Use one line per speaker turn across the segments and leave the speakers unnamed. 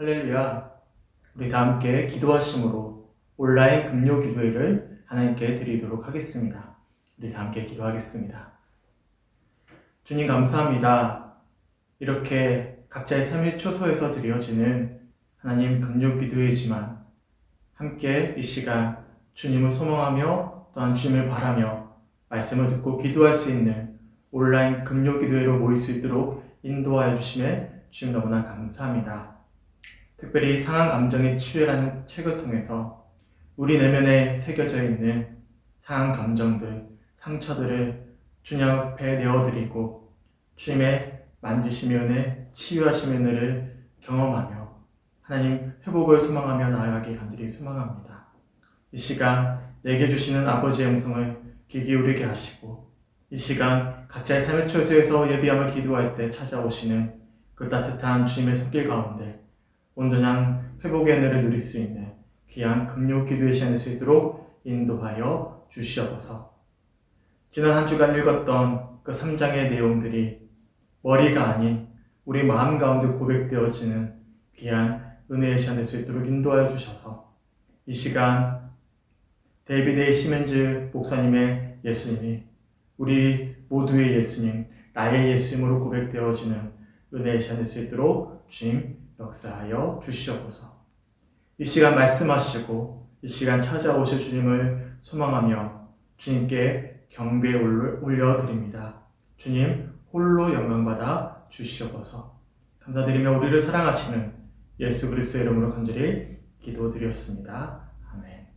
할렐루야. 우리 다 함께 기도하심으로 온라인 금요 기도회를 하나님께 드리도록 하겠습니다. 우리 다 함께 기도하겠습니다. 주님 감사합니다. 이렇게 각자의 삶의 초소에서 드려지는 하나님 금요 기도회이지만 함께 이 시간 주님을 소망하며 또한 주님을 바라며 말씀을 듣고 기도할 수 있는 온라인 금요 기도회로 모일 수 있도록 인도하여 주심에 주님 너무나 감사합니다. 특별히 상한 감정의 치유라는 책을 통해서 우리 내면에 새겨져 있는 상한 감정들, 상처들을 주님 앞에 내어드리고 주님의 만지심의 은혜, 치유하심의 은혜를 경험하며 하나님 회복을 소망하며 나아가길 간절히 소망합니다. 이 시간 내게 주시는 아버지의 음성을 귀 기울이게 하시고 이 시간 각자의 삶의 초소에서 예비함을 기도할 때 찾아오시는 그 따뜻한 주님의 손길 가운데 온전한 회복의 은혜를 누릴 수 있는 귀한 금요 기도의 시간이 될 수 있도록 인도하여 주시옵소서. 지난 한 주간 읽었던 그 3장의 내용들이 머리가 아닌 우리 마음 가운데 고백되어지는 귀한 은혜의 시간 될 수 있도록 인도하여 주셔서 이 시간 데이비드 시멘즈 목사님의 예수님이 우리 모두의 예수님, 나의 예수님으로 고백되어지는 은혜의 시간 될 수 있도록 주님 역사하여 주시옵소서. 이 시간 말씀하시고 이 시간 찾아오실 주님을 소망하며 주님께 경배에 올려드립니다. 주님 홀로 영광받아 주시옵소서. 감사드리며 우리를 사랑하시는 예수 그리스도의 이름으로 간절히 기도드렸습니다. 아멘.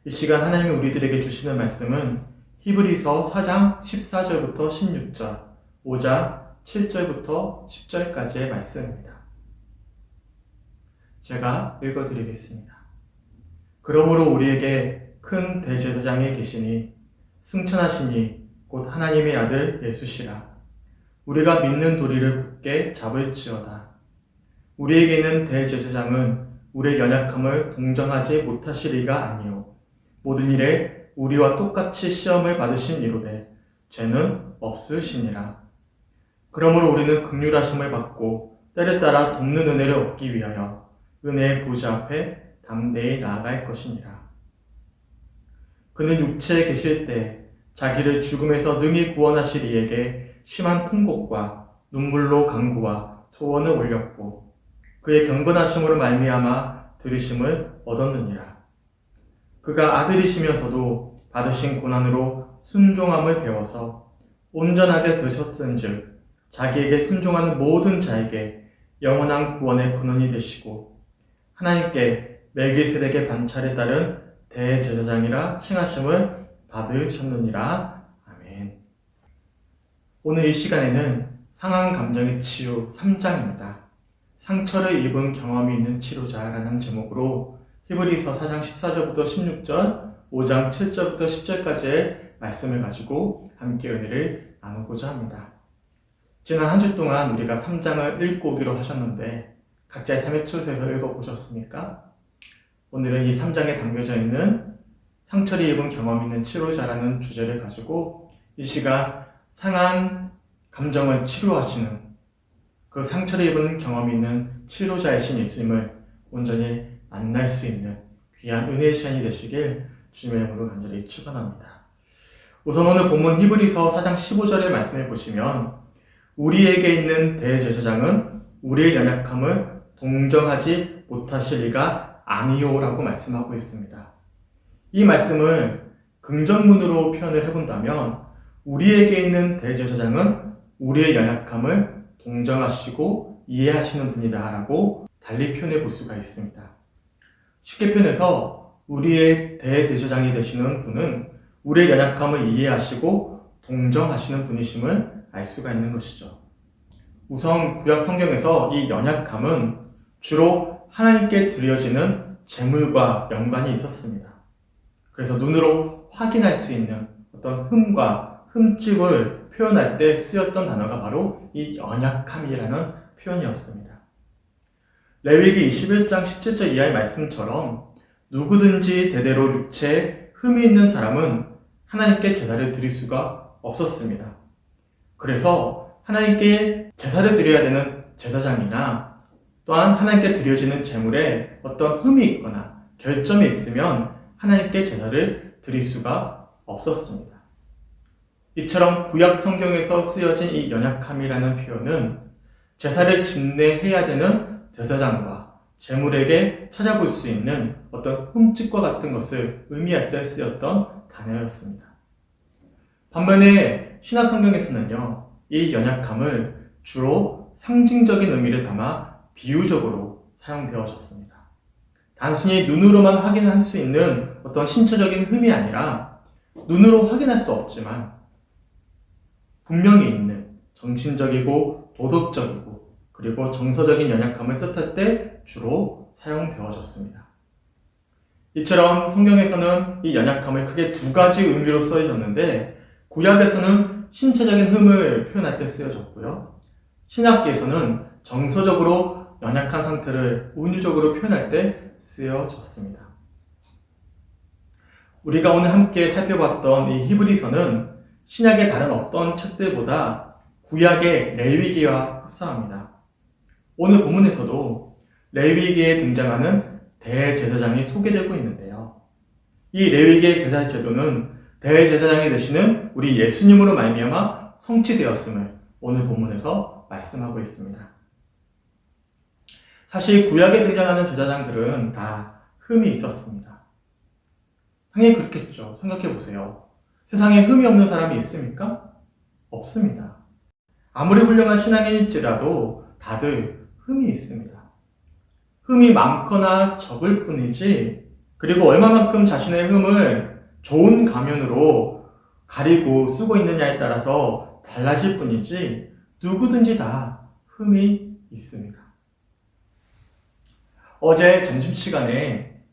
이 시간 하나님이 우리들에게 주시는 말씀은 히브리서 4장 14절부터 16절 5장 7절부터 10절까지의 말씀입니다. 제가 읽어드리겠습니다. 그러므로 우리에게 큰 대제사장이 계시니 승천하시니 곧 하나님의 아들 예수시라. 우리가 믿는 도리를 굳게 잡을지어다. 우리에게 있는 대제사장은 우리의 연약함을 동정하지 못하실 이가 아니요 모든 일에 우리와 똑같이 시험을 받으신 이로되 죄는 없으시니라. 그러므로 우리는 긍휼하심을 받고 때를 따라 돕는 은혜를 얻기 위하여 은혜의 보좌 앞에 담대히 나아갈 것이니라. 그는 육체에 계실 때 자기를 죽음에서 능히 구원하실 이에게 심한 통곡과 눈물로 간구와 소원을 올렸고 그의 경건하심으로 말미암아 들으심을 얻었느니라. 그가 아들이시면서도 받으신 고난으로 순종함을 배워서 온전하게 되셨은즉 자기에게 순종하는 모든 자에게 영원한 구원의 근원이 되시고 하나님께 멜기세덱의 반차에 따른 대제사장이라 칭하심을 받으셨느니라. 아멘. 오늘 이 시간에는 상한 감정의 치유 3장입니다. 상처를 입은 경험이 있는 치료자라는 제목으로 히브리서 4장 14절부터 16절, 5장 7절부터 10절까지의 말씀을 가지고 함께 은혜를 나누고자 합니다. 지난 한 주 동안 우리가 3장을 읽고 오기로 하셨는데 각자의 삶의 초소에서 읽어보셨습니까? 오늘은 이 3장에 담겨져 있는 상처를 입은 경험 있는 치료자라는 주제를 가지고 이 시간 상한 감정을 치료하시는 그 상처를 입은 경험이 있는 치료자이신 예수님을 온전히 만날 수 있는 귀한 은혜의 시간이 되시길 주님의 이름으로 간절히 축원합니다. 우선 오늘 본문 히브리서 4장 15절의 말씀을 보시면 우리에게 있는 대제사장은 우리의 연약함을 동정하지 못하실 리가 아니요라고 말씀하고 있습니다. 이 말씀을 긍정문으로 표현을 해본다면 우리에게 있는 대제사장은 우리의 연약함을 동정하시고 이해하시는 분이다 라고 달리 표현해 볼 수가 있습니다. 쉽게 표현해서 우리의 대제사장이 되시는 분은 우리의 연약함을 이해하시고 동정하시는 분이심을 알 수가 있는 것이죠. 우선 구약 성경에서 이 연약함은 주로 하나님께 드려지는 제물과 연관이 있었습니다. 그래서 눈으로 확인할 수 있는 어떤 흠과 흠집을 표현할 때 쓰였던 단어가 바로 이 연약함이라는 표현이었습니다. 레위기 21장 17절 이하의 말씀처럼 누구든지 대대로 육체에 흠이 있는 사람은 하나님께 제사를 드릴 수가 없었습니다. 그래서 하나님께 제사를 드려야 되는 제사장이나 또한 하나님께 드려지는 제물에 어떤 흠이 있거나 결점이 있으면 하나님께 제사를 드릴 수가 없었습니다. 이처럼 구약 성경에서 쓰여진 이 연약함이라는 표현은 제사를 집례해야 되는 제사장과 제물에게 찾아볼 수 있는 어떤 흠집과 같은 것을 의미할 때 쓰였던 단어였습니다. 반면에 신약 성경에서는요, 이 연약함을 주로 상징적인 의미를 담아 비유적으로 사용되어졌습니다. 단순히 눈으로만 확인할 수 있는 어떤 신체적인 흠이 아니라 눈으로 확인할 수 없지만 분명히 있는 정신적이고 도덕적이고 그리고 정서적인 연약함을 뜻할 때 주로 사용되어졌습니다. 이처럼 성경에서는 이 연약함을 크게 두 가지 의미로 쓰여졌는데 구약에서는 신체적인 흠을 표현할 때 쓰여졌고요. 신약기에서는 정서적으로 연약한 상태를 운유적으로 표현할 때 쓰여졌습니다. 우리가 오늘 함께 살펴봤던 이 히브리서는 신약의 다른 어떤 책들보다 구약의 레위기와 흡사합니다. 오늘 본문에서도 레위기에 등장하는 대제사장이 소개되고 있는데요. 이 레위기의 제사 제도는 대제사장이 되시는 우리 예수님으로 말미암아 성취되었음을 오늘 본문에서 말씀하고 있습니다. 사실 구약에 등장하는 제사장들은 다 흠이 있었습니다. 당연히 그렇겠죠. 생각해 보세요. 세상에 흠이 없는 사람이 있습니까? 없습니다. 아무리 훌륭한 신앙인일지라도 다들 흠이 있습니다. 흠이 많거나 적을 뿐이지, 그리고 얼마만큼 자신의 흠을 좋은 가면으로 가리고 쓰고 있느냐에 따라서 달라질 뿐이지 누구든지 다 흠이 있습니다. 어제 점심시간에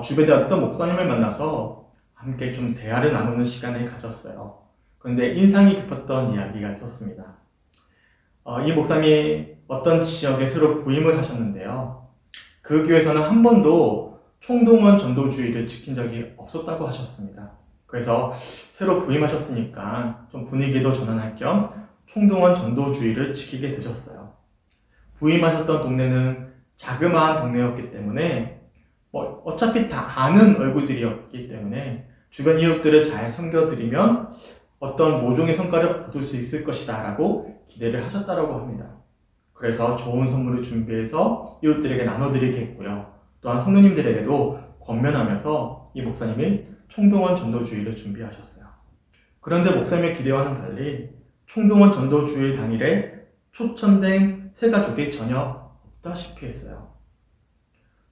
주변에 어떤 목사님을 만나서 함께 좀 대화를 나누는 시간을 가졌어요. 그런데 인상이 깊었던 이야기가 있었습니다. 이 목사님이 어떤 지역에 새로 부임을 하셨는데요. 그 교회에서는 한 번도 총동원 전도주의를 지킨 적이 없었다고 하셨습니다. 그래서 새로 부임하셨으니까 좀 분위기도 전환할 겸 총동원 전도주의를 지키게 되셨어요. 부임하셨던 동네는 자그마한 동네였기 때문에 어차피 다 아는 얼굴들이었기 때문에 주변 이웃들을 잘 섬겨드리면 어떤 모종의 성과를 얻을 수 있을 것이다 라고 기대를 하셨다고 합니다. 그래서 좋은 선물을 준비해서 이웃들에게 나눠드리겠고요. 또한 성도님들에게도 권면하면서 이 목사님이 총동원 전도주의를 준비하셨어요. 그런데 목사님의 기대와는 달리 총동원 전도주의 당일에 초청된 세 가족이 전혀 없다시피 했어요.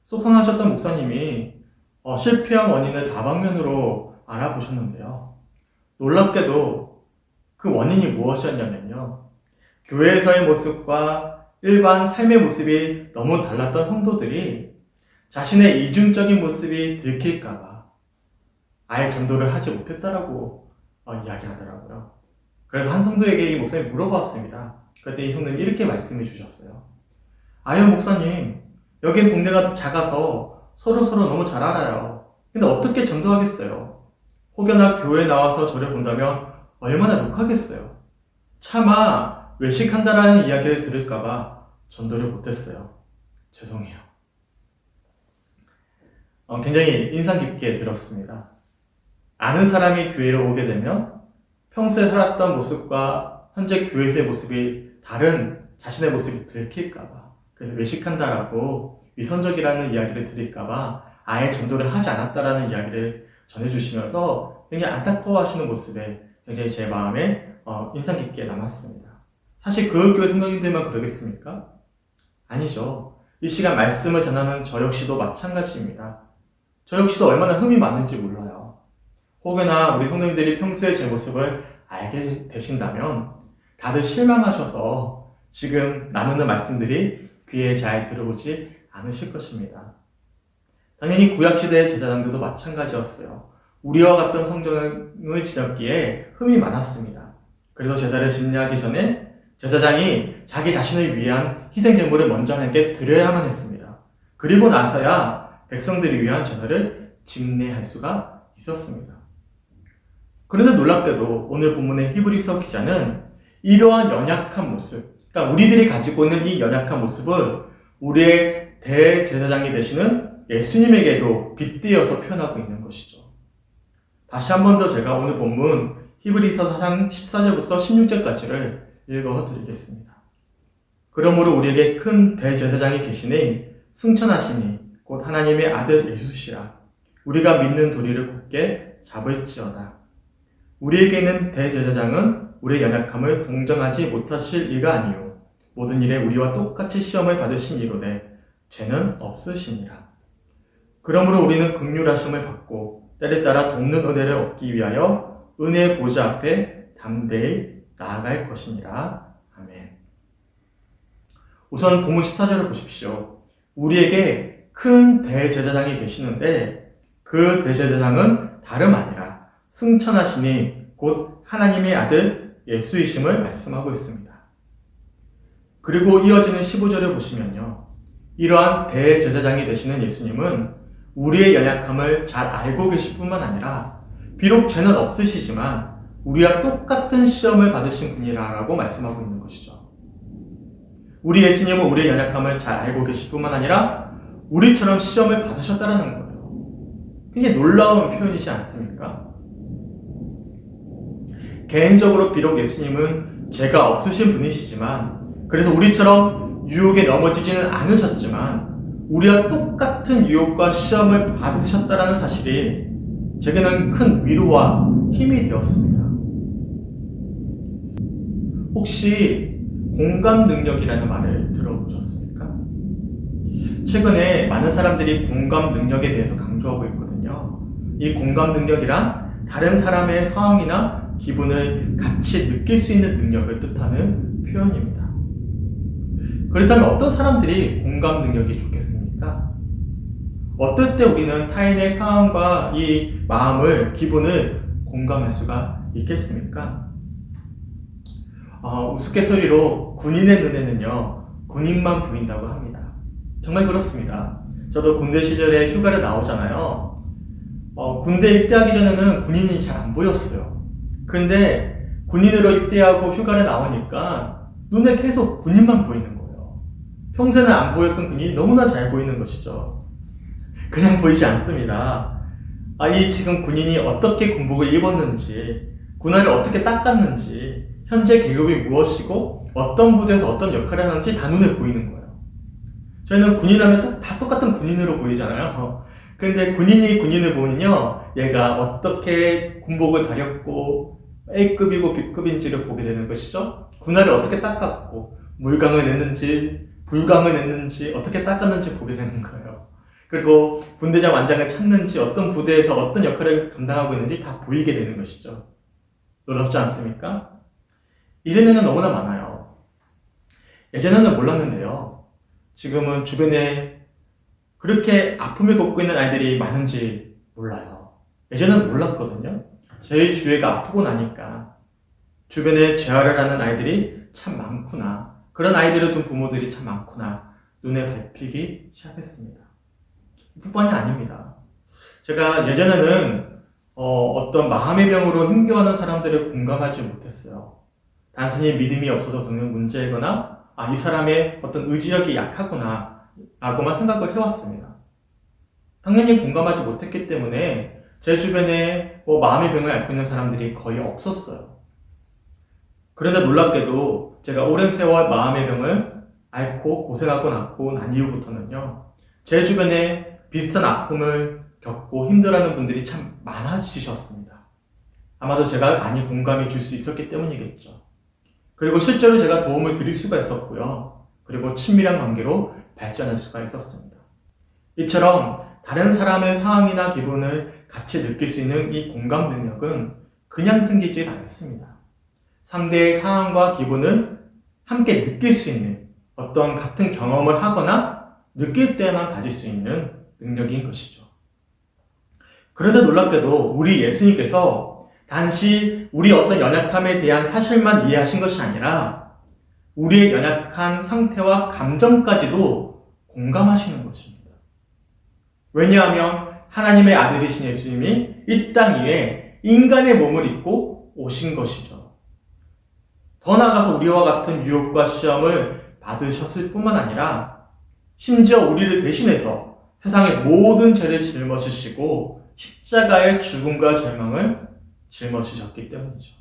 속상하셨던 목사님이 실패한 원인을 다방면으로 알아보셨는데요. 놀랍게도 그 원인이 무엇이었냐면요. 교회에서의 모습과 일반 삶의 모습이 너무 달랐던 성도들이 자신의 이중적인 모습이 들킬까봐 아예 전도를 하지 못했다라고 이야기하더라고요. 그래서 한 성도에게 이 목사님이 물어봤습니다. 그때 이 성도님이 이렇게 말씀해 주셨어요. 아유 목사님, 여긴 동네가 작아서 서로 너무 잘 알아요. 근데 어떻게 전도하겠어요? 혹여나 교회에 나와서 저를 본다면 얼마나 욕하겠어요. 차마 외식한다라는 이야기를 들을까봐 전도를 못했어요. 죄송해요. 굉장히 인상 깊게 들었습니다. 아는 사람이 교회로 오게 되면 평소에 살았던 모습과 현재 교회에서의 모습이 다른 자신의 모습이 들킬까봐, 그래서 외식한다라고 위선적이라는 이야기를 들을까봐 아예 전도를 하지 않았다라는 이야기를 전해주시면서 굉장히 안타까워하시는 모습에 굉장히 제 마음에 인상 깊게 남았습니다. 사실 그 교회 성도님들만 그러겠습니까? 아니죠. 이 시간 말씀을 전하는 저 역시도 마찬가지입니다. 저 역시도 얼마나 흠이 많은지 몰라요. 혹여나 우리 성도님들이 평소에 제 모습을 알게 되신다면 다들 실망하셔서 지금 나누는 말씀들이 귀에 잘 들어오지 않으실 것입니다. 당연히 구약시대의 제사장들도 마찬가지였어요. 우리와 같은 성정을 지녔기에 흠이 많았습니다. 그래서 제사를 집례하기 전에 제사장이 자기 자신을 위한 희생제물을 먼저 하나님께 드려야만 했습니다. 그리고 나서야 백성들을 위한 제사를 집례할 수가 있었습니다. 그런데 놀랍게도 오늘 본문의 히브리서 기자는 이러한 연약한 모습, 그러니까 우리들이 가지고 있는 이 연약한 모습을 우리의 대제사장이 되시는 예수님에게도 빗대어서 표현하고 있는 것이죠. 다시 한 번 더 제가 오늘 본문 히브리서 4장 14절부터 16절까지를 읽어 드리겠습니다. 그러므로 우리에게 큰 대제사장이 계시니 승천하시니 곧 하나님의 아들 예수시라. 우리가 믿는 도리를 굳게 잡을지어다. 우리에게는 대제사장은 우리의 연약함을 동정하지 못하실 이가 아니요 모든 일에 우리와 똑같이 시험을 받으신 이로되 죄는 없으시니라. 그러므로 우리는 긍휼하심을 받고 때를 따라 돕는 은혜를 얻기 위하여 은혜의 보좌 앞에 담대히 나아갈 것이니라. 아멘. 우선 본문 14절을 보십시오. 우리에게 큰 대제사장이 계시는데 그 대제사장은 다름 아니라 승천하시니 곧 하나님의 아들 예수이심을 말씀하고 있습니다. 그리고 이어지는 15절을 보시면요. 이러한 대제사장이 되시는 예수님은 우리의 연약함을 잘 알고 계실 뿐만 아니라 비록 죄는 없으시지만 우리와 똑같은 시험을 받으신 분이라고 말씀하고 있는 것이죠. 우리 예수님은 우리의 연약함을 잘 알고 계실 뿐만 아니라 우리처럼 시험을 받으셨다는 거예요. 굉장히 놀라운 표현이지 않습니까? 개인적으로 비록 예수님은 죄가 없으신 분이시지만 그래서 우리처럼 유혹에 넘어지지는 않으셨지만 우리와 똑같은 유혹과 시험을 받으셨다는 사실이 제게는 큰 위로와 힘이 되었습니다. 혹시 공감 능력이라는 말을 들어보셨습니까? 최근에 많은 사람들이 공감 능력에 대해서 강조하고 있거든요. 이 공감 능력이란 다른 사람의 상황이나 기분을 같이 느낄 수 있는 능력을 뜻하는 표현입니다. 그렇다면 어떤 사람들이 공감 능력이 좋겠습니까? 어떨 때 우리는 타인의 상황과 이 마음을, 기분을 공감할 수가 있겠습니까? 우스갯소리로 군인의 눈에는요, 군인만 보인다고 합니다. 정말 그렇습니다. 저도 군대 시절에 휴가를 나오잖아요. 군대 입대하기 전에는 군인이 잘 안 보였어요. 근데 군인으로 입대하고 휴가를 나오니까 눈에 계속 군인만 보이는 거예요. 평소에는 안 보였던 군인이 너무나 잘 보이는 것이죠. 그냥 보이지 않습니다. 이 지금 군인이 어떻게 군복을 입었는지, 군화를 어떻게 닦았는지, 현재 계급이 무엇이고 어떤 부대에서 어떤 역할을 하는지 다 눈에 보이는 거예요. 저희는 군인하면 다 똑같은 군인으로 보이잖아요. 근데 군인이 군인을 보면요, 얘가 어떻게 군복을 다렸고 A급이고 B급인지를 보게 되는 것이죠. 군화를 어떻게 닦았고 물강을 냈는지 불강을 냈는지 어떻게 닦았는지 보게 되는 거예요. 그리고 분대장 완장을 찾는지 어떤 부대에서 어떤 역할을 감당하고 있는지 다 보이게 되는 것이죠. 놀랍지 않습니까? 이런 애는 너무나 많아요. 예전에는 몰랐는데요. 지금은 주변에 그렇게 아픔을 겪고 있는 아이들이 많은지 몰라요. 예전에는 몰랐거든요. 저희 주위가 아프고 나니까 주변에 재활을 하는 아이들이 참 많구나. 그런 아이들을 둔 부모들이 참 많구나. 눈에 밟히기 시작했습니다. 뿐만이 아닙니다. 제가 예전에는 어떤 마음의 병으로 힘겨워하는 사람들을 공감하지 못했어요. 단순히 믿음이 없어서 겪는 문제이거나 이 사람의 어떤 의지력이 약하구나 라고만 생각을 해왔습니다. 당연히 공감하지 못했기 때문에 제 주변에 마음의 병을 앓고 있는 사람들이 거의 없었어요. 그런데 놀랍게도 제가 오랜 세월 마음의 병을 앓고 고생하고 난 이후부터는요, 제 주변에 비슷한 아픔을 겪고 힘들어하는 분들이 참 많아지셨습니다. 아마도 제가 많이 공감해 줄 수 있었기 때문이겠죠. 그리고 실제로 제가 도움을 드릴 수가 있었고요. 그리고 친밀한 관계로 발전할 수가 있었습니다. 이처럼 다른 사람의 상황이나 기분을 같이 느낄 수 있는 이 공감 능력은 그냥 생기질 않습니다. 상대의 상황과 기분을 함께 느낄 수 있는 어떤 같은 경험을 하거나 느낄 때만 가질 수 있는 능력인 것이죠. 그런데 놀랍게도 우리 예수님께서 단지 우리 어떤 연약함에 대한 사실만 이해하신 것이 아니라 우리의 연약한 상태와 감정까지도 공감하시는 것입니다. 왜냐하면 하나님의 아들이신 예수님이 이 땅 위에 인간의 몸을 입고 오신 것이죠. 더 나아가서 우리와 같은 유혹과 시험을 받으셨을 뿐만 아니라 심지어 우리를 대신해서 세상의 모든 죄를 짊어지시고 십자가의 죽음과 절망을 짊어지셨기 때문이죠.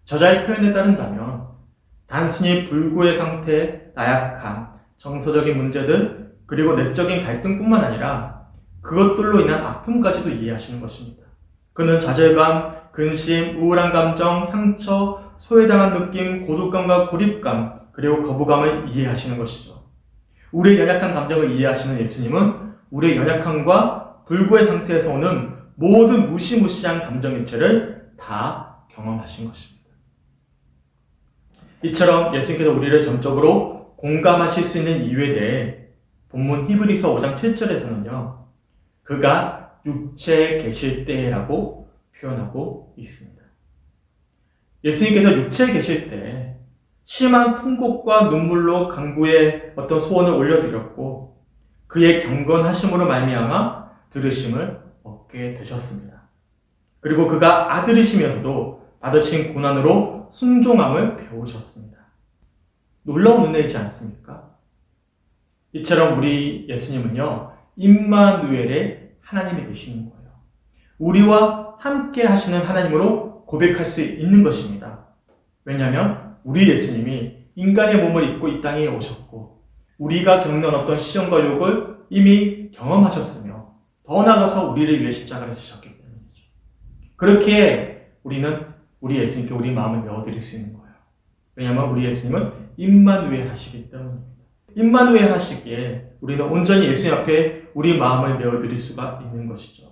저자의 표현에 따른다면 단순히 불구의 상태, 나약함, 정서적인 문제들, 그리고 내적인 갈등뿐만 아니라 그것들로 인한 아픔까지도 이해하시는 것입니다. 그는 좌절감, 근심, 우울한 감정, 상처, 소외당한 느낌, 고독감과 고립감, 그리고 거부감을 이해하시는 것이죠. 우리의 연약한 감정을 이해하시는 예수님은 우리의 연약함과 불구의 상태에서 오는 모든 무시무시한 감정일체를 다 경험하신 것입니다. 이처럼 예수님께서 우리를 전적으로 공감하실 수 있는 이유에 대해 본문 히브리서 5장 7절에서는요. 그가 육체에 계실 때라고 표현하고 있습니다. 예수님께서 육체에 계실 때 심한 통곡과 눈물로 간구의 어떤 소원을 올려드렸고 그의 경건하심으로 말미암아 들으심을 얻게 되셨습니다. 그리고 그가 아들이시면서도 받으신 고난으로 순종함을 배우셨습니다. 놀라운 은혜이지 않습니까? 이처럼 우리 예수님은요, 임마누엘의 하나님이 되시는 거예요. 우리와 함께 하시는 하나님으로 고백할 수 있는 것입니다. 왜냐하면 우리 예수님이 인간의 몸을 입고 이 땅에 오셨고 우리가 겪는 어떤 시험과 유혹을 이미 경험하셨으며 더 나아가서 우리를 위해 십자가를 지셨기 때문이죠. 그렇게 우리는 우리 예수님께 우리 마음을 메워드릴 수 있는 거예요. 왜냐하면 우리 예수님은 임마누엘 하시기 때문입니다. 임마누엘 하시기에 우리는 온전히 예수님 앞에 우리 마음을 메워드릴 수가 있는 것이죠.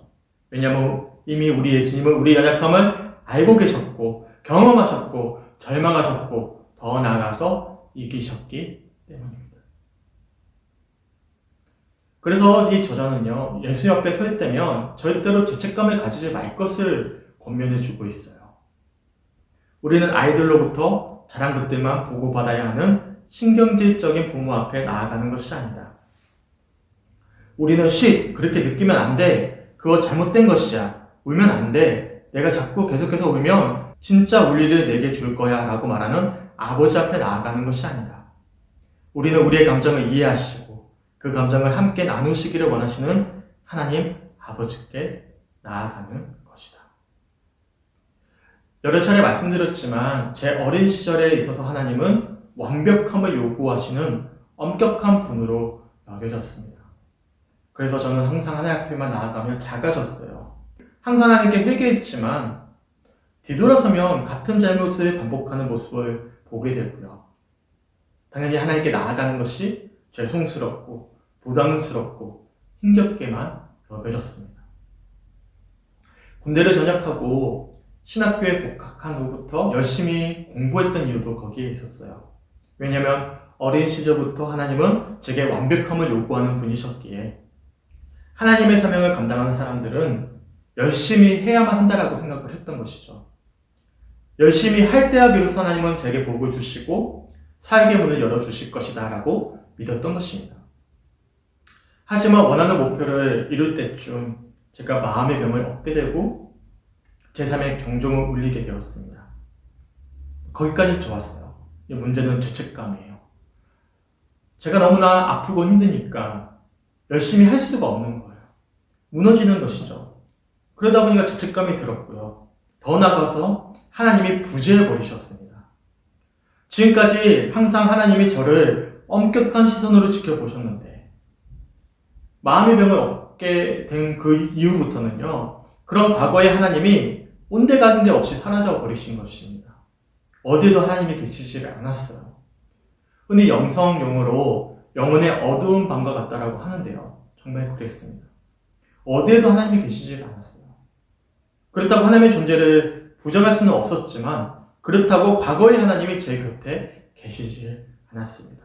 왜냐하면 이미 우리 예수님은 우리 연약함을 알고 계셨고 경험하셨고 절망하셨고 더 나아가서 이기셨기 때문입니다. 그래서 이 저자는요, 예수님 앞에 설 때면 절대로 죄책감을 가지지 말 것을 권면해 주고 있어요. 우리는 아이들로부터 잘한 것들만 보고받아야 하는 신경질적인 부모 앞에 나아가는 것이 아니다. 우리는 그렇게 느끼면 안 돼. 그거 잘못된 것이야. 울면 안 돼. 내가 자꾸 계속해서 울면 진짜 울 일을 내게 줄 거야 라고 말하는 아버지 앞에 나아가는 것이 아니다. 우리는 우리의 감정을 이해하시고 그 감정을 함께 나누시기를 원하시는 하나님 아버지께 나아가는 것이다. 여러 차례 말씀드렸지만 제 어린 시절에 있어서 하나님은 완벽함을 요구하시는 엄격한 분으로 여겨졌습니다. 그래서 저는 항상 하나님 앞에만 나아가면 작아졌어요. 항상 하나님께 회개했지만 뒤돌아서면 같은 잘못을 반복하는 모습을 보게 되고요. 당연히 하나님께 나아가는 것이 죄송스럽고 부담스럽고 힘겹게만 여겨졌습니다. 군대를 전역하고 신학교에 복학한 후부터 열심히 공부했던 이유도 거기에 있었어요. 왜냐하면 어린 시절부터 하나님은 제게 완벽함을 요구하는 분이셨기에 하나님의 사명을 감당하는 사람들은 열심히 해야만 한다라고 생각을 했던 것이죠. 열심히 할 때야 비로소 하나님은 제게 복을 주시고 사역의 문을 열어주실 것이다 라고 믿었던 것입니다. 하지만 원하는 목표를 이룰 때쯤 제가 마음의 병을 얻게 되고 제 삶의 경종을 울리게 되었습니다. 거기까지 좋았어요. 문제는 죄책감이에요. 제가 너무나 아프고 힘드니까 열심히 할 수가 없는 거예요. 무너지는 것이죠. 그러다 보니까 죄책감이 들었고요. 더 나아가서 하나님이 부재해버리셨습니다. 지금까지 항상 하나님이 저를 엄격한 시선으로 지켜보셨는데 마음의 병을 얻게 된 그 이후부터는요. 그런 과거의 하나님이 온데간데 없이 사라져 버리신 것입니다. 어디에도 하나님이 계시지 않았어요. 흔히 영성용어로 영혼의 어두운 밤과 같다라고 하는데요. 정말 그랬습니다. 어디에도 하나님이 계시지 않았어요. 그렇다고 하나님의 존재를 부정할 수는 없었지만 그렇다고 과거의 하나님이 제 곁에 계시지 않았습니다.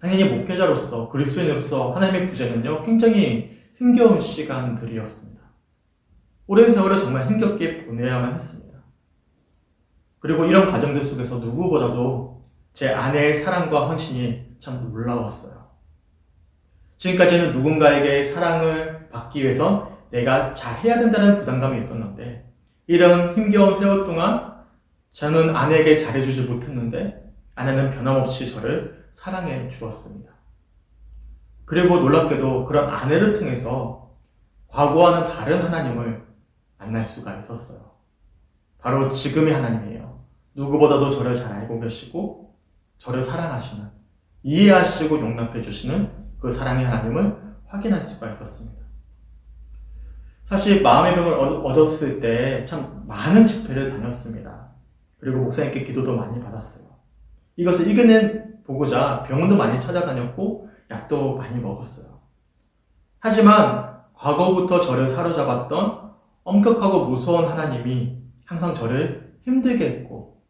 당연히 목회자로서 그리스도인으로서 하나님의 부재는요. 굉장히 힘겨운 시간들이었습니다. 오랜 세월을 정말 힘겹게 보내야만 했습니다. 그리고 이런 과정들 속에서 누구보다도 제 아내의 사랑과 헌신이 참 놀라웠어요. 지금까지는 누군가에게 사랑을 받기 위해선 내가 잘해야 된다는 부담감이 있었는데 이런 힘겨운 세월 동안 저는 아내에게 잘해주지 못했는데 아내는 변함없이 저를 사랑해 주었습니다. 그리고 놀랍게도 그런 아내를 통해서 과거와는 다른 하나님을 만날 수가 있었어요. 바로 지금의 하나님이에요. 누구보다도 저를 잘 알고 계시고 저를 사랑하시는, 이해하시고 용납해 주시는 그 사랑의 하나님을 확인할 수가 있었습니다. 사실 마음의 병을 얻었을 때 참 많은 집회를 다녔습니다. 그리고 목사님께 기도도 많이 받았어요. 이것을 이겨내 보고자 병원도 많이 찾아다녔고 약도 많이 먹었어요. 하지만 과거부터 저를 사로잡았던 엄격하고 무서운 하나님이 항상 저를 힘들게 했고,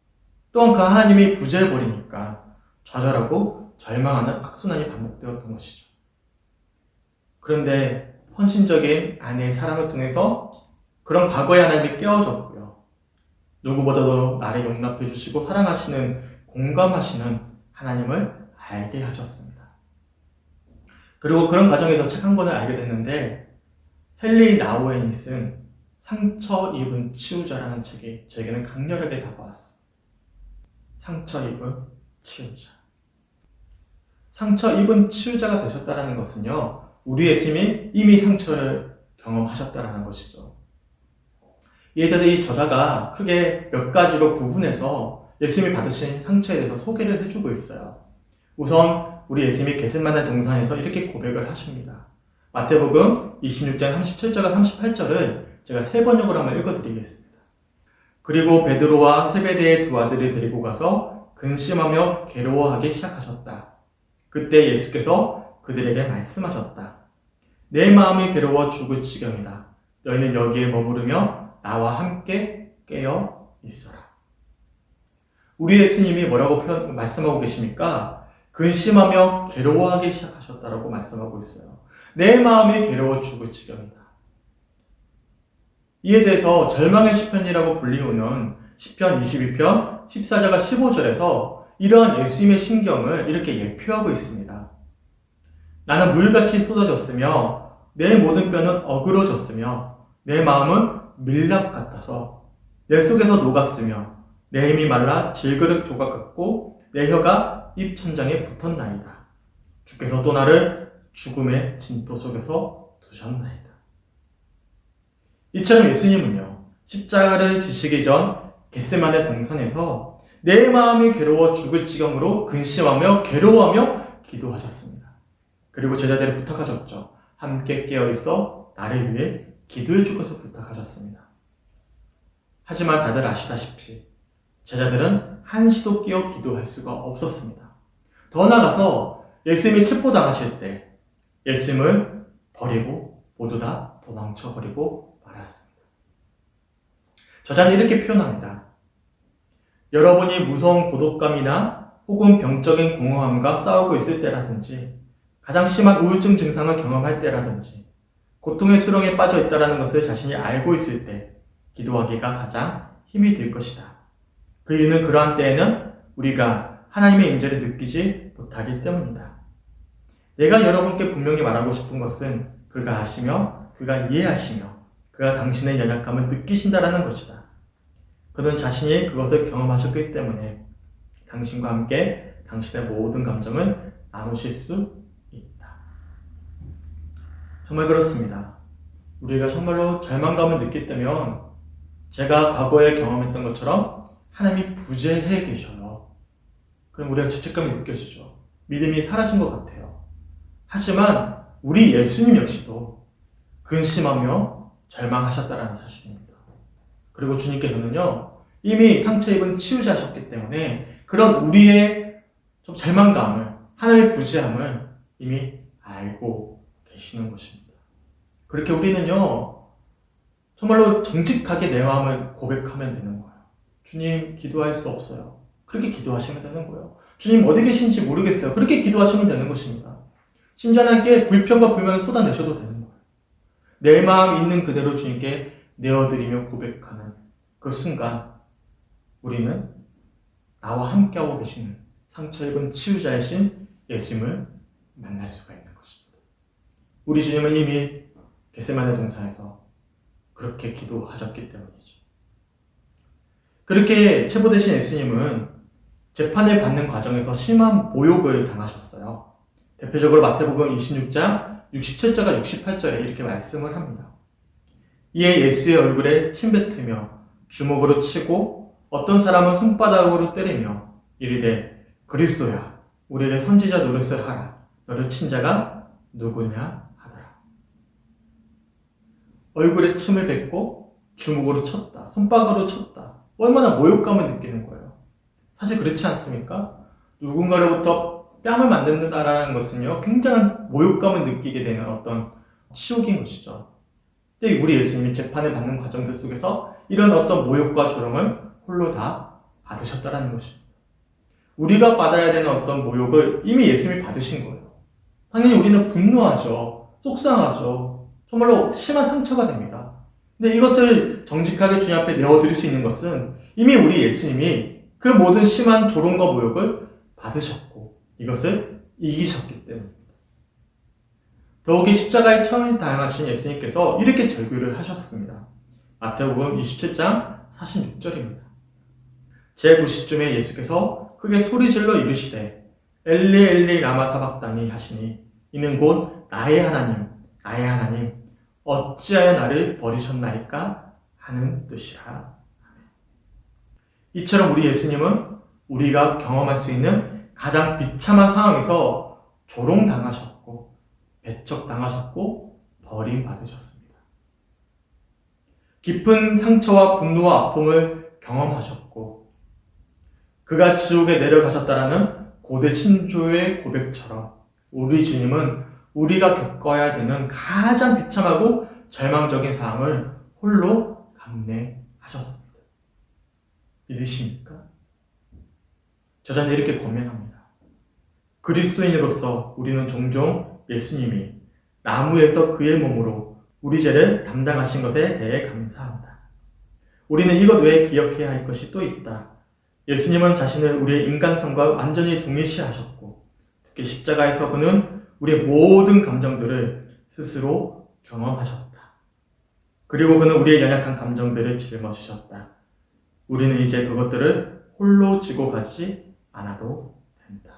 또한 그 하나님이 부재해버리니까 좌절하고 절망하는 악순환이 반복되었던 것이죠. 그런데 헌신적인 아내의 사랑을 통해서 그런 과거의 하나님이 깨어졌고요. 누구보다도 나를 용납해 주시고 사랑하시는, 공감하시는 하나님을 알게 하셨습니다. 그리고 그런 과정에서 책 한 권을 알게 됐는데, 헨리 나우엔이 쓴 상처 입은 치유자라는 책이 저에게는 강렬하게 다가왔어요. 상처 입은 치유자. 상처 입은 치유자가 되셨다는 것은요, 우리 예수님이 이미 상처를 경험하셨다는 것이죠. 이에 대해서 이 저자가 크게 몇 가지로 구분해서 예수님이 받으신 상처에 대해서 소개를 해주고 있어요. 우선 우리 예수님이 겟세마네 동산에서 이렇게 고백을 하십니다. 마태복음 26장 37절과 38절을 제가 세 번역으로 한번 읽어드리겠습니다. 그리고 베드로와 세베대의 두 아들을 데리고 가서 근심하며 괴로워하기 시작하셨다. 그때 예수께서 그들에게 말씀하셨다. 내 마음이 괴로워 죽을 지경이다. 너희는 여기에 머무르며 나와 함께 깨어 있어라. 우리 예수님이 뭐라고 말씀하고 계십니까? 근심하며 괴로워하기 시작하셨다라고 말씀하고 있어요. 내 마음이 괴로워 죽을 지경이다. 이에 대해서 절망의 시편이라고 불리우는 시편 22편 14절과 15절에서 이러한 예수님의 심경을 이렇게 예표하고 있습니다. 나는 물같이 쏟아졌으며 내 모든 뼈는 어그러졌으며 내 마음은 밀랍 같아서 내 속에서 녹았으며 내 힘이 말라 질그릇 조각 같고 내 혀가 입천장에 붙었나이다. 주께서 또 나를 죽음의 진토 속에서 두셨나이다. 이처럼 예수님은요, 십자가를 지시기 전 겟세마네 동산에서 내 마음이 괴로워 죽을 지경으로 근심하며 괴로워하며 기도하셨습니다. 그리고 제자들을 부탁하셨죠. 함께 깨어있어 나를 위해 기도해 주셔서 부탁하셨습니다. 하지만 다들 아시다시피 제자들은 한시도 끼어 기도할 수가 없었습니다. 더 나아가서 예수님이 체포당하실 때 예수님을 버리고 모두 다 도망쳐버리고 말았습니다. 저자는 이렇게 표현합니다. 여러분이 무서운 고독감이나 혹은 병적인 공허함과 싸우고 있을 때라든지 가장 심한 우울증 증상을 경험할 때라든지 고통의 수렁에 빠져 있다는 것을 자신이 알고 있을 때 기도하기가 가장 힘이 들 것이다. 그 이유는 그러한 때에는 우리가 하나님의 임재를 느끼지 못하기 때문이다. 내가 여러분께 분명히 말하고 싶은 것은 그가 아시며 그가 이해하시며 그가 당신의 연약함을 느끼신다라는 것이다. 그는 자신이 그것을 경험하셨기 때문에 당신과 함께 당신의 모든 감정을 나누실 수 있다. 정말 그렇습니다. 우리가 정말로 절망감을 느낄 때면 제가 과거에 경험했던 것처럼 하나님이 부재해 계셔요. 그럼 우리가 죄책감이 느껴지죠. 믿음이 사라진 것 같아요. 하지만 우리 예수님 역시도 근심하며 절망하셨다는 사실입니다. 그리고 주님께서는요, 이미 상처 입은 치유자셨기 때문에 그런 우리의 좀 절망감을, 하나님의 부재함을 이미 알고 계시는 것입니다. 그렇게 우리는요, 정말로 정직하게 내 마음을 고백하면 되는 거예요. 주님, 기도할 수 없어요. 그렇게 기도하시면 되는 거예요. 주님, 어디 계신지 모르겠어요. 그렇게 기도하시면 되는 것입니다. 심지어 하나님께 불평과 불만을 쏟아내셔도 되는 거예요. 내 마음 있는 그대로 주님께 내어드리며 고백하는 그 순간 우리는 나와 함께하고 계시는 상처 입은 치유자이신 예수님을 만날 수가 있는 것입니다. 우리 주님은 이미 겟세마네 동산에서 그렇게 기도하셨기 때문이죠. 그렇게 체포되신 예수님은 재판을 받는 과정에서 심한 모욕을 당하셨어요. 대표적으로 마태복음 26장 67절과 68절에 이렇게 말씀을 합니다. 이에 예수의 얼굴에 침뱉으며 주먹으로 치고 어떤 사람은 손바닥으로 때리며 이르되 그리스도야 우리에게 선지자 노릇을 하라. 너를 친 자가 누구냐 하더라. 얼굴에 침을 뱉고 주먹으로 쳤다. 손바닥으로 쳤다. 얼마나 모욕감을 느끼는 거예요. 사실 그렇지 않습니까? 누군가로부터 뺨을 만든다라는 것은요, 굉장한 모욕감을 느끼게 되는 어떤 치욕인 것이죠. 근데 우리 예수님이 재판을 받는 과정들 속에서 이런 어떤 모욕과 조롱을 홀로 다 받으셨다라는 것입니다. 우리가 받아야 되는 어떤 모욕을 이미 예수님이 받으신 거예요. 당연히 우리는 분노하죠. 속상하죠. 정말로 심한 상처가 됩니다. 근데 이것을 정직하게 주님 앞에 내어드릴 수 있는 것은 이미 우리 예수님이 그 모든 심한 조롱과 모욕을 받으셨고 이것을 이기셨기 때문입니다. 더욱이 십자가에 처음 당하신 예수님께서 이렇게 절규를 하셨습니다. 마태복음 27장 46절입니다. 제9시쯤에 예수께서 크게 소리질러 이르시되 엘리 엘리 라마 사박다니 하시니 이는 곧 나의 하나님 나의 하나님 어찌하여 나를 버리셨나이까 하는 뜻이라. 이처럼 우리 예수님은 우리가 경험할 수 있는 가장 비참한 상황에서 조롱당하셨고 배척당하셨고 버림받으셨습니다. 깊은 상처와 분노와 아픔을 경험하셨고 그가 지옥에 내려가셨다라는 고대 신조의 고백처럼 우리 주님은 우리가 겪어야 되는 가장 비참하고 절망적인 상황을 홀로 감내하셨습니다. 믿으십니까? 저자는 이렇게 권면합니다. 그리스도인으로서 우리는 종종 예수님이 나무에서 그의 몸으로 우리 죄를 담당하신 것에 대해 감사합니다. 우리는 이것 외에 기억해야 할 것이 또 있다. 예수님은 자신을 우리의 인간성과 완전히 동일시하셨고 특히 십자가에서 그는 우리의 모든 감정들을 스스로 경험하셨다. 그리고 그는 우리의 연약한 감정들을 짊어지셨다. 우리는 이제 그것들을 홀로 지고 가지 않아도 된다.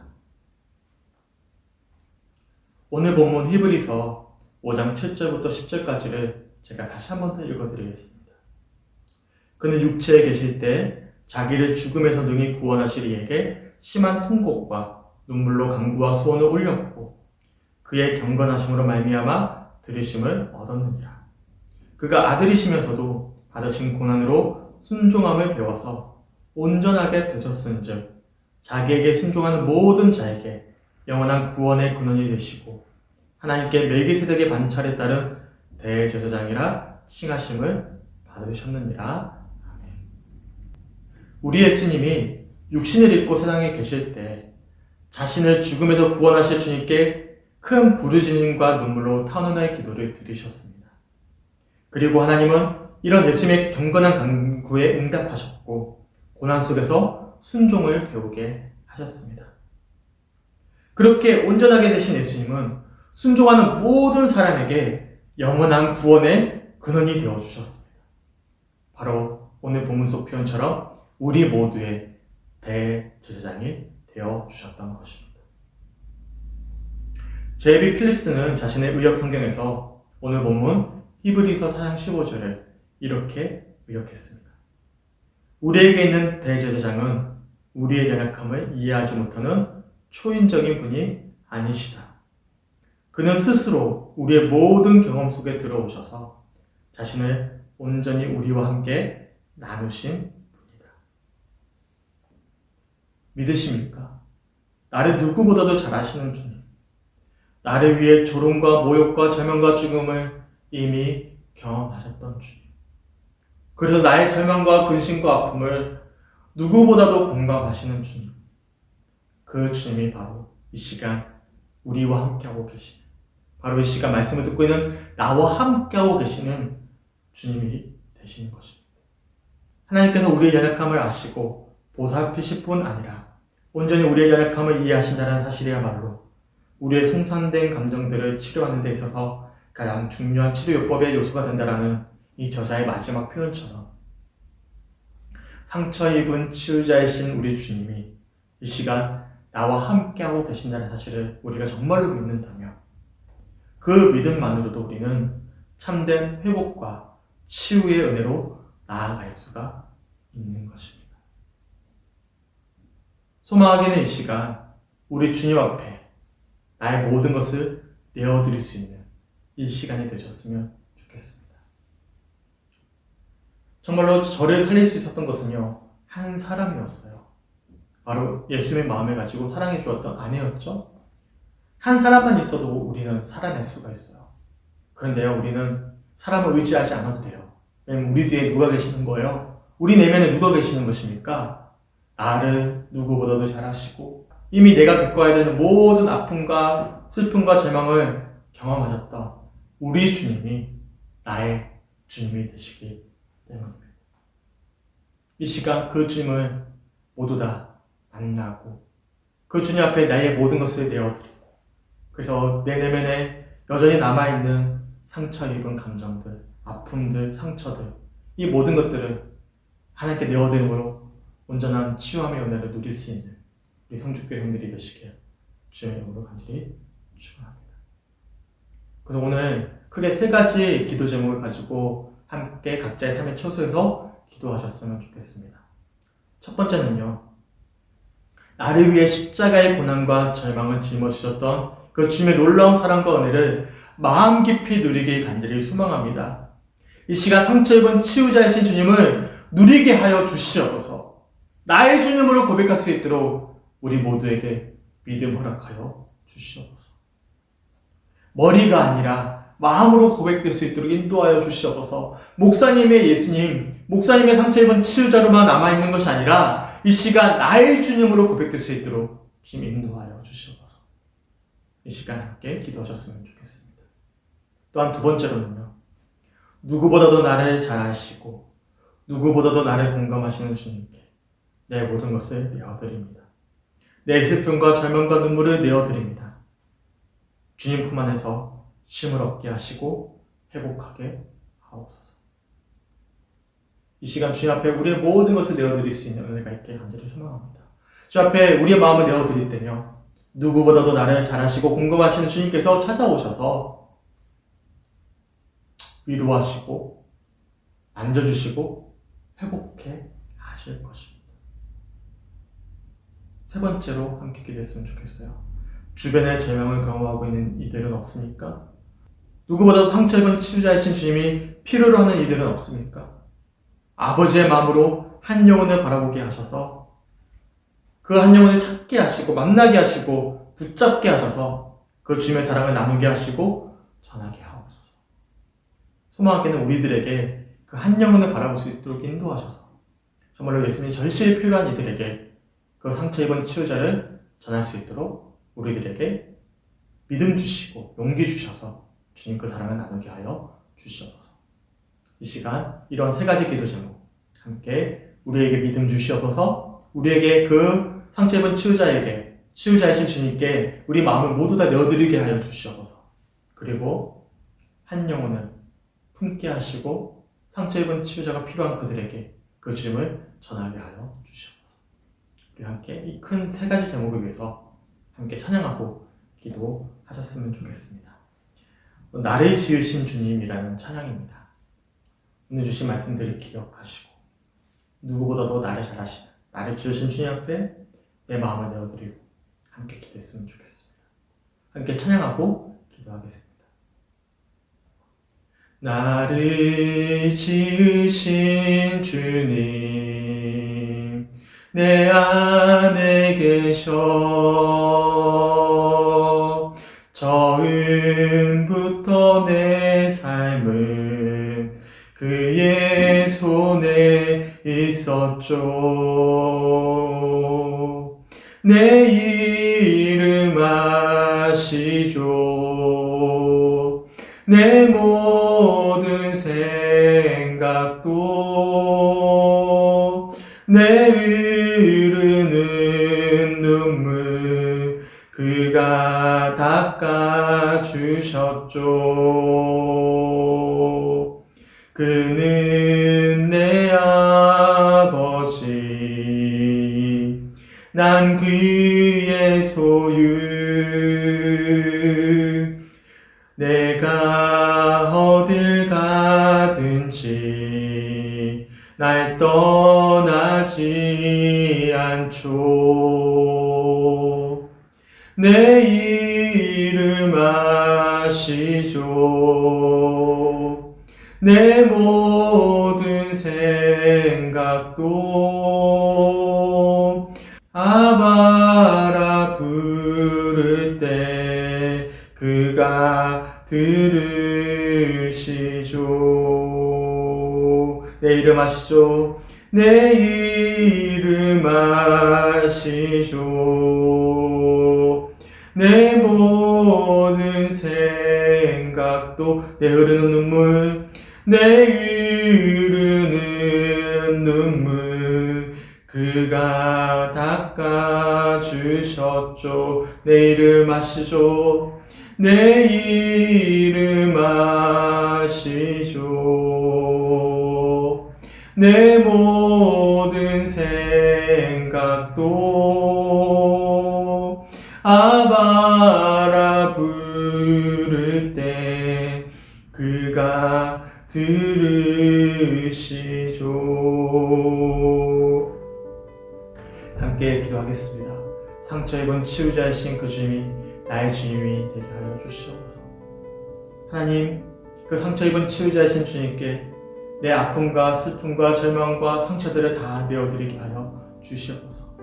오늘 본문 히브리서 5장 7절부터 10절까지를 제가 다시 한 번 더 읽어드리겠습니다. 그는 육체에 계실 때 자기를 죽음에서 능히 구원하실 이에게 심한 통곡과 눈물로 간구와 소원을 올렸고 그의 경건하심으로 말미암아 들으심을 얻었느니라. 그가 아들이시면서도 받으신 고난으로 순종함을 배워서 온전하게 되셨은즉 자기에게 순종하는 모든 자에게 영원한 구원의 근원이 되시고 하나님께 멜기세덱의 반차에 따른 대제사장이라 칭하심을 받으셨느니라. 아멘. 우리 예수님이 육신을 입고 세상에 계실 때 자신을 죽음에서 구원하실 주님께 큰 부르짖음과 눈물로 탄원의 기도를 드리셨습니다. 그리고 하나님은 이런 예수님의 경건한 간구에 응답하셨고 고난 속에서 순종을 배우게 하셨습니다. 그렇게 온전하게 되신 예수님은 순종하는 모든 사람에게 영원한 구원의 근원이 되어주셨습니다. 바로 오늘 본문 속 표현처럼 우리 모두의 대제사장이 되어주셨던 것입니다. 제이비 필립스는 자신의 의역 성경에서 오늘 본문 히브리서 4장 15절을 이렇게 의역했습니다. 우리에게 있는 대제사장은 우리의 연약함을 이해하지 못하는 초인적인 분이 아니시다. 그는 스스로 우리의 모든 경험 속에 들어오셔서 자신을 온전히 우리와 함께 나누신 분이다. 믿으십니까? 나를 누구보다도 잘 아시는 주님. 나를 위해 조롱과 모욕과 절망과 죽음을 이미 경험하셨던 주님. 그래서 나의 절망과 근심과 아픔을 누구보다도 공감하시는 주님. 그 주님이 바로 이 시간 우리와 함께하고 계시는, 바로 이 시간 말씀을 듣고 있는 나와 함께하고 계시는 주님이 되시는 것입니다. 하나님께서 우리의 연약함을 아시고 보살피실 뿐 아니라 온전히 우리의 연약함을 이해하신다는 사실이야말로 우리의 손상된 감정들을 치료하는 데 있어서 가장 중요한 치료 요법의 요소가 된다는 이 저자의 마지막 표현처럼 상처 입은 치유자이신 우리 주님이 이 시간 나와 함께하고 계신다는 사실을 우리가 정말로 믿는다면 그 믿음만으로도 우리는 참된 회복과 치유의 은혜로 나아갈 수가 있는 것입니다. 소망하기는 이 시간 우리 주님 앞에 나의 모든 것을 내어드릴 수 있는 이 시간이 되셨으면 좋겠습니다. 정말로 저를 살릴 수 있었던 것은요, 한 사람이었어요. 바로 예수님의 마음을 가지고 사랑해 주었던 아내였죠. 한 사람만 있어도 우리는 살아낼 수가 있어요. 그런데요, 우리는 사람을 의지하지 않아도 돼요. 왜냐면 우리 뒤에 누가 계시는 거예요? 우리 내면에 누가 계시는 것입니까? 나를 누구보다도 잘 아시고 이미 내가 겪어야 되는 모든 아픔과 슬픔과 절망을 경험하셨다. 우리 주님이 나의 주님이 되시기 때문입니다. 이 시간 그 주님을 모두 다 만나고 그 주님 앞에 나의 모든 것을 내어드리고 그래서 내 내면에 여전히 남아있는 상처 입은 감정들, 아픔들, 상처들 이 모든 것들을 하나님께 내어드림으로 온전한 치유함의 은혜를 누릴 수 있는 우리 성주교회 형들이 되시길 주의 이름으로 간절히 축원합니다. 그래서 오늘 크게 세 가지 기도 제목을 가지고 함께 각자의 삶의 처소에서 기도하셨으면 좋겠습니다. 첫 번째는요, 나를 위해 십자가의 고난과 절망을 짊어지셨던 그 주님의 놀라운 사랑과 은혜를 마음 깊이 누리길 간절히 소망합니다. 이 시간 상처 입은 치유자이신 주님을 누리게 하여 주시옵소서. 나의 주님으로 고백할 수 있도록 우리 모두에게 믿음 허락하여 주시옵소서. 머리가 아니라 마음으로 고백될 수 있도록 인도하여 주시옵소서. 목사님의 예수님, 목사님의 상처 입은 치유자로만 남아있는 것이 아니라 이 시간 나의 주님으로 고백될 수 있도록 주님 인도하여 주시옵소서. 이 시간 함께 기도하셨으면 좋겠습니다. 또한 두 번째로는요, 누구보다도 나를 잘 아시고 누구보다도 나를 공감하시는 주님께 내 모든 것을 내어드립니다. 내 슬픔과 절망과 눈물을 내어드립니다. 주님 품 안에서 쉼을 얻게 하시고 회복하게 하옵소서. 이 시간 주님 앞에 우리의 모든 것을 내어드릴 수 있는 은혜가 있게 간절히 소망합니다. 주 앞에 우리의 마음을 내어드릴 때며 누구보다도 나를 잘 아시고 공감하시는 주님께서 찾아오셔서 위로하시고 만져주시고 회복해 하실 것입니다. 세 번째로 함께 기도했으면 좋겠어요. 주변에 절망을 경험하고 있는 이들은 없습니까? 누구보다도 상처 입은 치유자이신 주님이 필요로 하는 이들은 없습니까? 아버지의 마음으로 한 영혼을 바라보게 하셔서 그 한 영혼을 찾게 하시고 만나게 하시고 붙잡게 하셔서 그 주님의 사랑을 나누게 하시고 전하게 하옵소서. 소망하기는 우리들에게 그 한 영혼을 바라볼 수 있도록 인도하셔서 정말로 예수님이 절실히 필요한 이들에게 그 상처 입은 치유자를 전할 수 있도록 우리들에게 믿음 주시고 용기 주셔서 주님 그 사랑을 나누게 하여 주시옵소서. 이 시간 이런 세 가지 기도 제목 함께 우리에게 믿음 주시옵소서. 우리에게 그 상처 입은 치유자에게 치유자이신 주님께 우리 마음을 모두 다 내어드리게 하여 주시옵소서. 그리고 한 영혼을 품게 하시고 상처 입은 치유자가 필요한 그들에게 그 주님을 전하게 하여 주시옵소서. 우리 함께 이 큰 세 가지 제목을 위해서 함께 찬양하고 기도하셨으면 좋겠습니다. 나를 지으신 주님이라는 찬양입니다. 오늘 주신 말씀들을 기억하시고 누구보다도 나를 잘 아시는 나를 지으신 주님 앞에 내 마음을 내어드리고 함께 기도했으면 좋겠습니다. 함께 찬양하고 기도하겠습니다. 나를 지으신 주님 내 안에 계셔 처음부터 내 삶은 그의 손에 있었죠. 내 이름 아시죠. 내 모든 생각도 내 흐르는 눈물 그가 닦아주셨죠. 그는 내 아버지 난 그의 소유. 내가 어딜 가든지 날 떠나지 않죠. 내 이름 아시죠. 내 모든 생각도 아바라 부를 때 그가 들으시죠. 내 이름 아시죠. 내 이름 아시죠. 내 모든 생각도 내 흐르는 눈물 내 흐르는 눈물 그가 닦아주셨죠. 내 이름 아시죠. 내 이름 아시죠. 내 모든 생각도 아바라 부를 때 그가 들으시죠. 함께 기도하겠습니다. 상처 입은 치유자이신 그 주님이 나의 주님이 되게 하여 주시옵소서. 하나님, 그 상처 입은 치유자이신 주님께 내 아픔과 슬픔과 절망과 상처들을 다 메워드리게 하여 주시옵소서.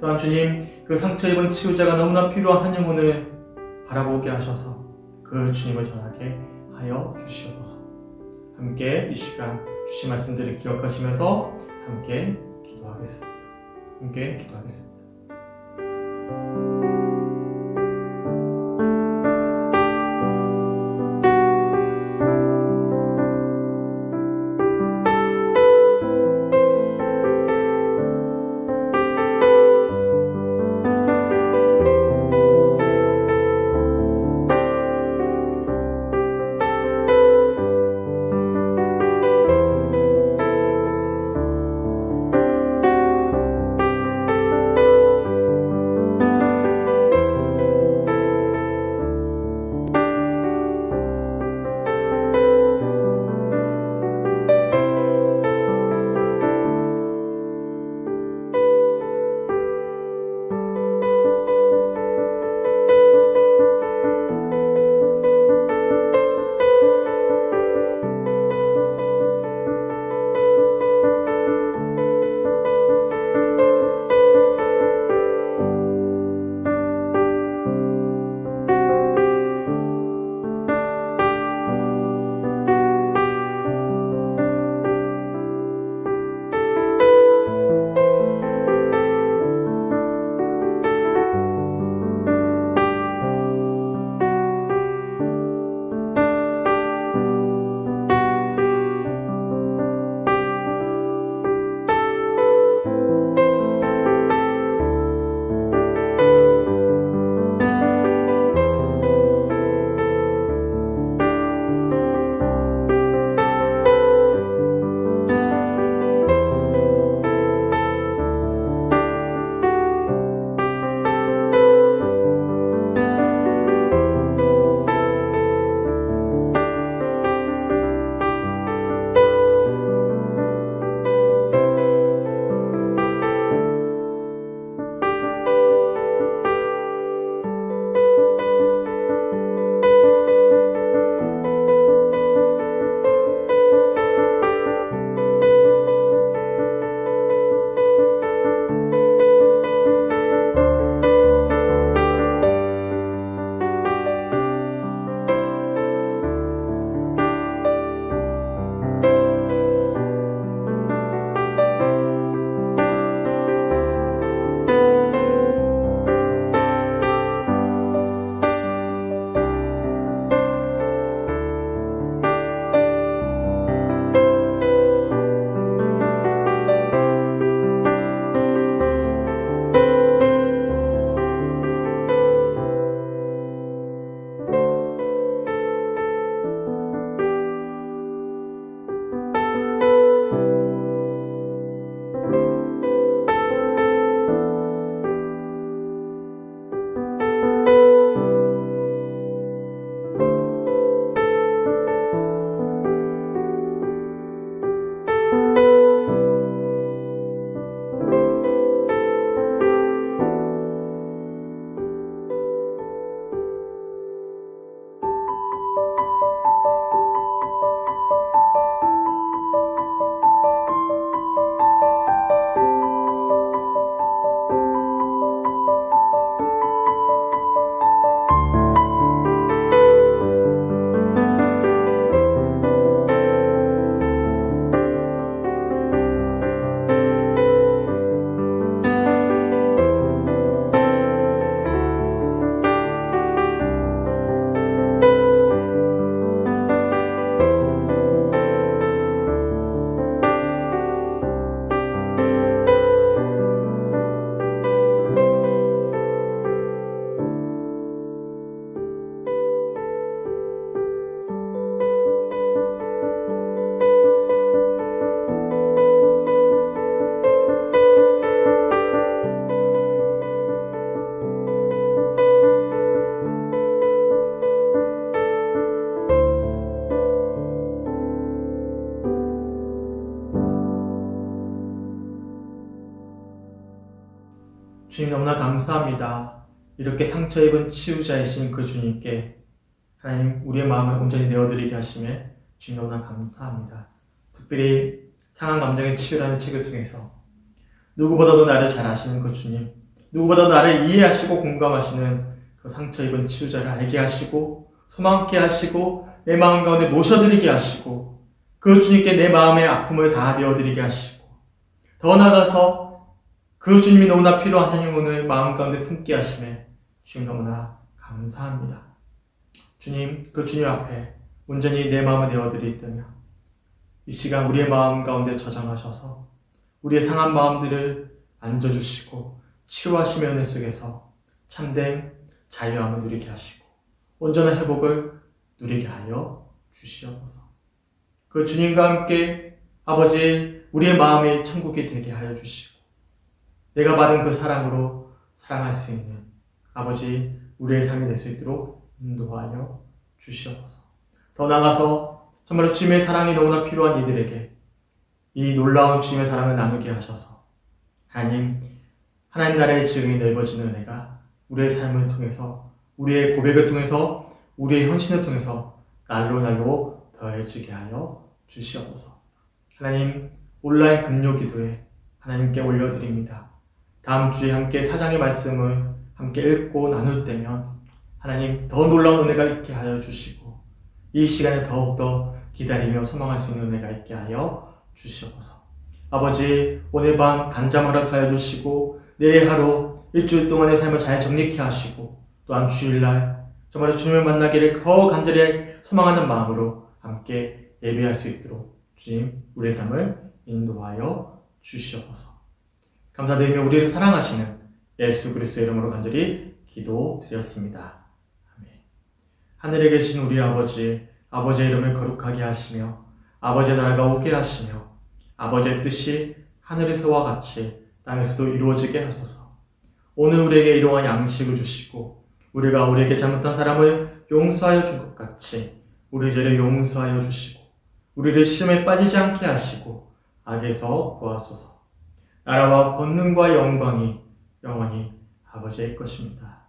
또한 주님, 그 상처 입은 치유자가 너무나 필요한 한 영혼을 바라보게 하셔서 그 주님을 전하게 하여 주시옵소서. 함께 이 시간 주신 말씀들을 기억하시면서 함께 기도하겠습니다. 함께 기도하겠습니다. 주님 너무나 감사합니다. 이렇게 상처 입은 치유자이신 그 주님께 하나님 우리의 마음을 온전히 내어드리게 하심에 주님 너무나 감사합니다. 특별히 상한 감정의 치유라는 책을 통해서 누구보다도 나를 잘 아시는 그 주님, 누구보다도 나를 이해하시고 공감하시는 그 상처 입은 치유자를 알게 하시고 소망케 하시고 내 마음 가운데 모셔드리게 하시고 그 주님께 내 마음의 아픔을 다 내어드리게 하시고 더 나아가서 그 주님이 너무나 필요한 하나님 오늘 마음 가운데 품게 하심에 주님 너무나 감사합니다. 주님, 그 주님 앞에 온전히 내 마음을 내어드릴 때며 이 시간 우리의 마음 가운데 저장하셔서 우리의 상한 마음들을 만져주시고 치유하시며 은혜 속에서 참된 자유함을 누리게 하시고 온전한 회복을 누리게 하여 주시옵소서. 그 주님과 함께 아버지 우리의 마음이 천국이 되게 하여 주시고 내가 받은 그 사랑으로 사랑할 수 있는 아버지 우리의 삶이 될 수 있도록 인도하여 주시옵소서. 더 나아가서 정말 주님의 사랑이 너무나 필요한 이들에게 이 놀라운 주님의 사랑을 나누게 하셔서 하나님 나라의 지경이 넓어지는 은혜가 우리의 삶을 통해서 우리의 고백을 통해서 우리의 헌신을 통해서 날로 더해지게 하여 주시옵소서. 하나님 온라인 금요 기도에 하나님께 올려드립니다. 다음 주에 함께 사장의 말씀을 함께 읽고 나눌 때면 하나님 더 놀라운 은혜가 있게 하여 주시고 이 시간에 더욱더 기다리며 소망할 수 있는 은혜가 있게 하여 주시옵소서. 아버지 오늘 밤 단잠 허락하여 주시고 내일 하루 일주일 동안의 삶을 잘 정리케 하시고 또한 주일날 정말 주님을 만나기를 더 간절히 소망하는 마음으로 함께 예배할 수 있도록 주님 우리의 삶을 인도하여 주시옵소서. 감사드리며 우리를 사랑하시는 예수 그리스도의 이름으로 간절히 기도드렸습니다. 아멘. 하늘에 계신 우리 아버지의 이름을 거룩하게 하시며 아버지의 나라가 오게 하시며 아버지의 뜻이 하늘에서와 같이 땅에서도 이루어지게 하소서. 오늘 우리에게 일용할 양식을 주시고 우리가 우리에게 잘못한 사람을 용서하여 준 것 같이 우리 죄를 용서하여 주시고 우리를 시험에 빠지지 않게 하시고 악에서 구하소서. 나라와 권능과 영광이 영원히 아버지의 것입니다.